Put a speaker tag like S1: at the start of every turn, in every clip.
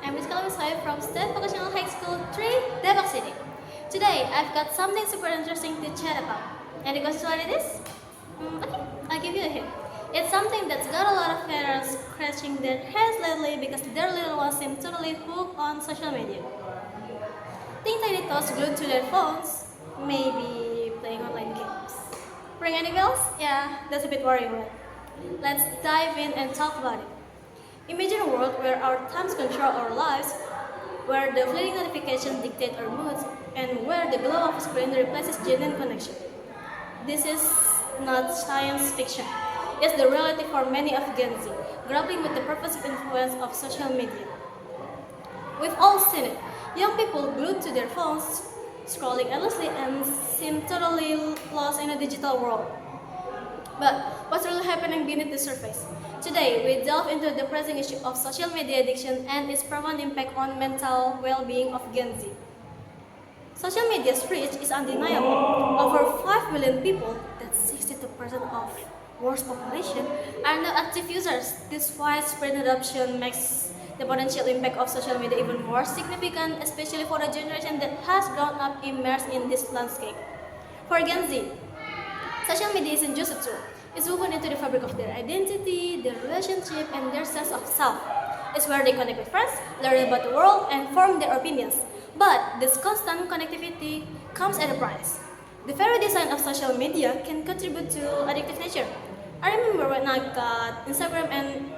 S1: I'm Rizka Wisai from State Vocational High School 3, Depok City. Today, I've got something super interesting to chat about. Any questions what it is? Okay, I'll give you a hint. It's something that's got a lot of parents scratching their heads lately because their little ones seem totally hooked on social media. Think tiny toes glued to their phones, maybe playing online games. Ring any bells? Yeah, that's a bit worrying, right? Let's dive in and talk about it. Imagine a world where our thumbs control our lives, where the fleeting notifications dictate our moods, and where the glow of a screen replaces genuine connection. This is not science fiction. It's the reality for many of Gen Z, grappling with the purposive influence of social media. We've all seen it. Young people glued to their phones, scrolling endlessly and seem totally lost in a digital world. But what's really happening beneath the surface? Today, we delve into the pressing issue of social media addiction and its profound impact on mental well-being of Gen Z. Social media's reach is undeniable. Over 5 billion people, that's 62% of world's population, are now active users. This widespread adoption makes the potential impact of social media even more significant, especially for a generation that has grown up immersed in this landscape. For Gen Z, social media isn't just a tool. It's woven into the fabric of their identity, their relationship, and their sense of self. It's where they connect with friends, learn about the world, and form their opinions. But this constant connectivity comes at a price. The very design of social media can contribute to addictive nature. I remember when I got Instagram and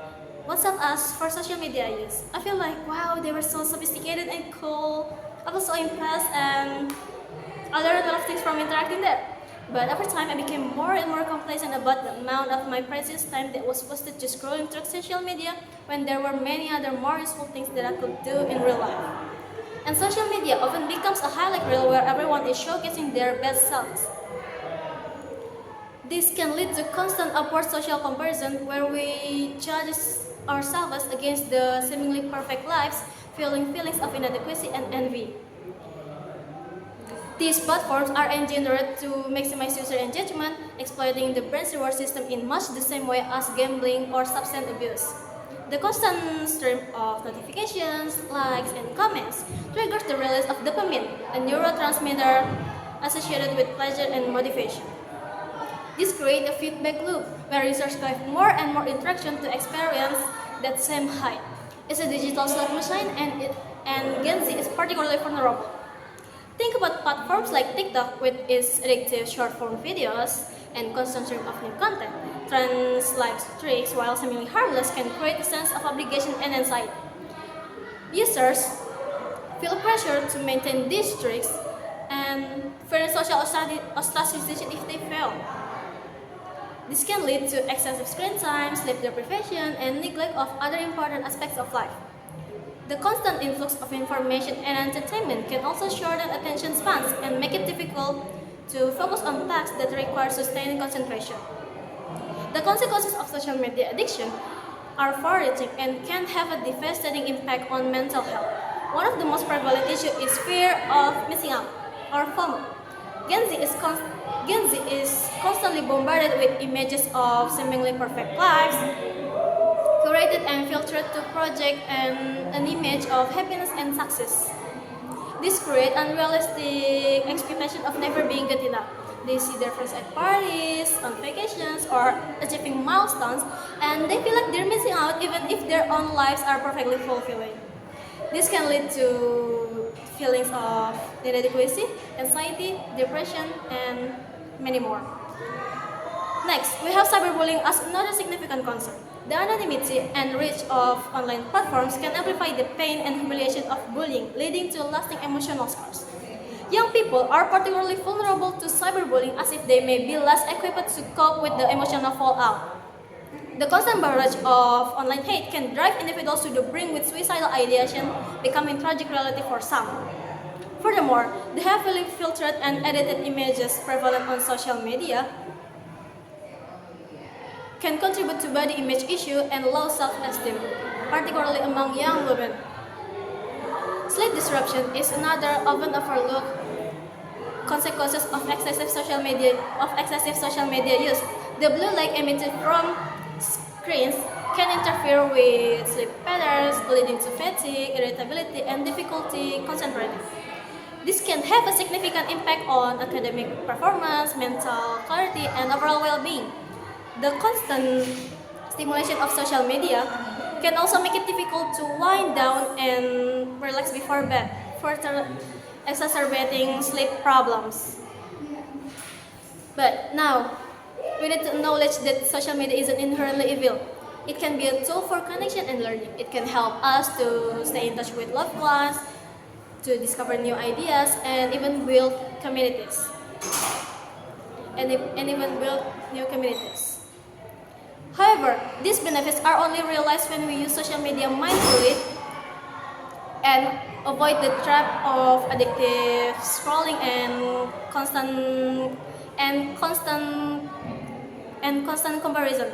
S1: WhatsApp as for social media I use. I feel like, wow, they were so sophisticated and cool. I was so impressed and I learned a lot of things from interacting there. But over time, I became more and more complacent about the amount of my precious time that was wasted just scrolling through social media when there were many other more useful things that I could do in real life. And social media often becomes a highlight reel where everyone is showcasing their best selves. This can lead to constant upward social comparison where we judge ourselves against the seemingly perfect lives, feeling feelings of inadequacy and envy. These platforms are engineered to maximize user engagement, exploiting the brain's reward system in much the same way as gambling or substance abuse. The constant stream of notifications, likes, and comments triggers the release of dopamine, a neurotransmitter associated with pleasure and motivation. This creates a feedback loop where users crave more and more interaction to experience that same high. It's a digital slot machine, and Gen Z is particularly vulnerable. Think about platforms like TikTok with its addictive short-form videos and constant stream of new content. Trends like streaks, while seemingly harmless, can create a sense of obligation and anxiety. Users feel pressure to maintain these streaks and fear social ostracization if they fail. This can lead to excessive screen time, sleep deprivation, and neglect of other important aspects of life. The constant influx of information and entertainment can also shorten attention spans and make it difficult to focus on tasks that require sustained concentration. The consequences of social media addiction are far-reaching and can have a devastating impact on mental health. One of the most prevalent issues is fear of missing out, or FOMO. Gen Z is constantly bombarded with images of seemingly perfect lives, curated and filtered to project an image of happiness and success. This creates unrealistic expectation of never being good enough. They see their friends at parties, on vacations, or achieving milestones, and they feel like they're missing out even if their own lives are perfectly fulfilling. This can lead to feelings of inadequacy, anxiety, depression, and many more. Next, we have cyberbullying as another significant concern. The anonymity and reach of online platforms can amplify the pain and humiliation of bullying, leading to lasting emotional scars. Young people are particularly vulnerable to cyberbullying as if they may be less equipped to cope with the emotional fallout. The constant barrage of online hate can drive individuals to the brink with suicidal ideation, becoming tragic reality for some. Furthermore, the heavily filtered and edited images prevalent on social media can contribute to body image issue and low self-esteem, particularly among young women. Sleep disruption is another often overlooked consequences of excessive social media use. The blue light emitted from screens can interfere with sleep patterns, leading to fatigue, irritability, and difficulty concentrating. This can have a significant impact on academic performance, mental clarity, and overall well-being. The constant stimulation of social media can also make it difficult to wind down and relax before bed, further exacerbating sleep problems. But now, we need to acknowledge that social media isn't inherently evil. It can be a tool for connection and learning. It can help us to stay in touch with loved ones, to discover new ideas, and even build communities. And even build new communities. However, these benefits are only realized when we use social media mindfully and avoid the trap of addictive scrolling and constant comparison.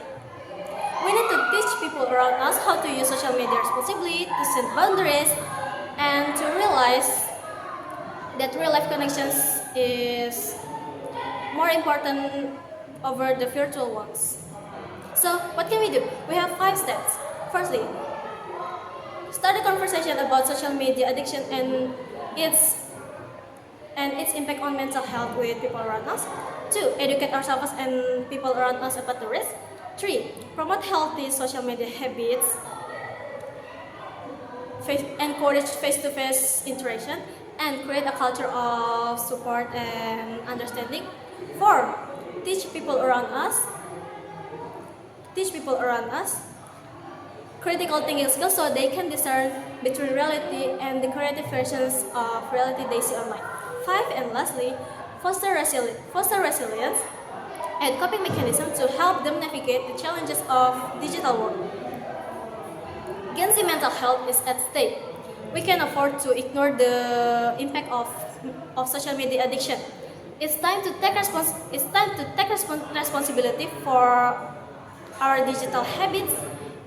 S1: We need to teach people around us how to use social media responsibly, to set boundaries, and to realize that real life connections is more important over the virtual ones. So, what can we do? We have 5 steps. Firstly, start a conversation about social media addiction and its impact on mental health with people around us. 2. Educate ourselves and people around us about the risk. 3. Promote healthy social media habits. Encourage face-to-face interaction and create a culture of support and understanding. 4. Teach people around us. Critical thinking skills so they can discern between reality and the creative versions of reality they see online. 5. And lastly, foster resilience and coping mechanisms to help them navigate the challenges of digital world. Gen Z mental health is at stake. We can afford to ignore the impact of social media addiction. It's time to take responsibility for our digital habits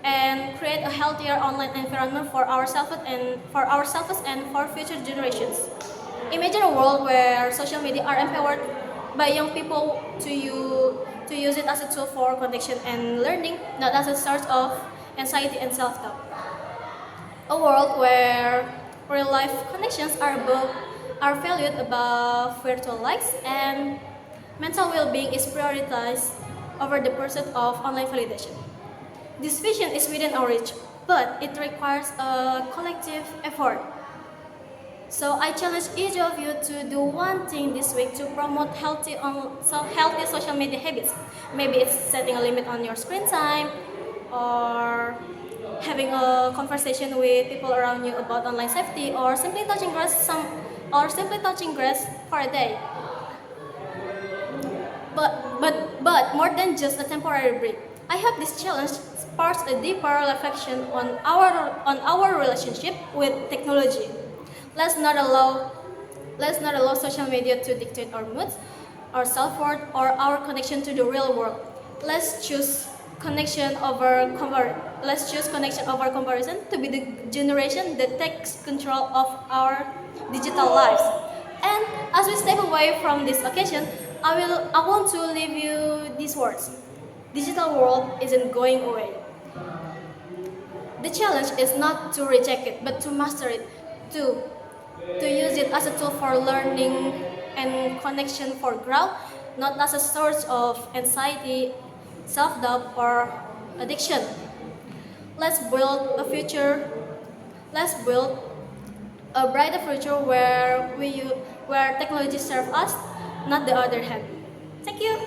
S1: and create a healthier online environment for ourselves and for future generations. Imagine a world where social media are empowered by young people to use it as a tool for connection and learning, not as a source of anxiety and self-doubt. A world where real life connections are valued above virtual likes and mental well-being is prioritized over the pursuit of online validation. This vision is within our reach, but it requires a collective effort. So I challenge each of you to do one thing this week to promote healthy social media habits. Maybe it's setting a limit on your screen time, or having a conversation with people around you about online safety, or simply touching grass for a day. But more than just a temporary break. I hope this challenge sparks a deeper reflection on our relationship with technology. Let's not allow social media to dictate our moods, our self-worth, or our connection to the real world. Let's choose connection over comparison to be the generation that takes control of our digital lives. And as we step away from this occasion, I want to leave you these words. Digital world isn't going away. The challenge is not to reject it, but to master it, to use it as a tool for learning and connection for growth, not as a source of anxiety, self-doubt, or addiction. Let's build a future. Let's build a brighter future where technology serves us, not the other hand. Thank you.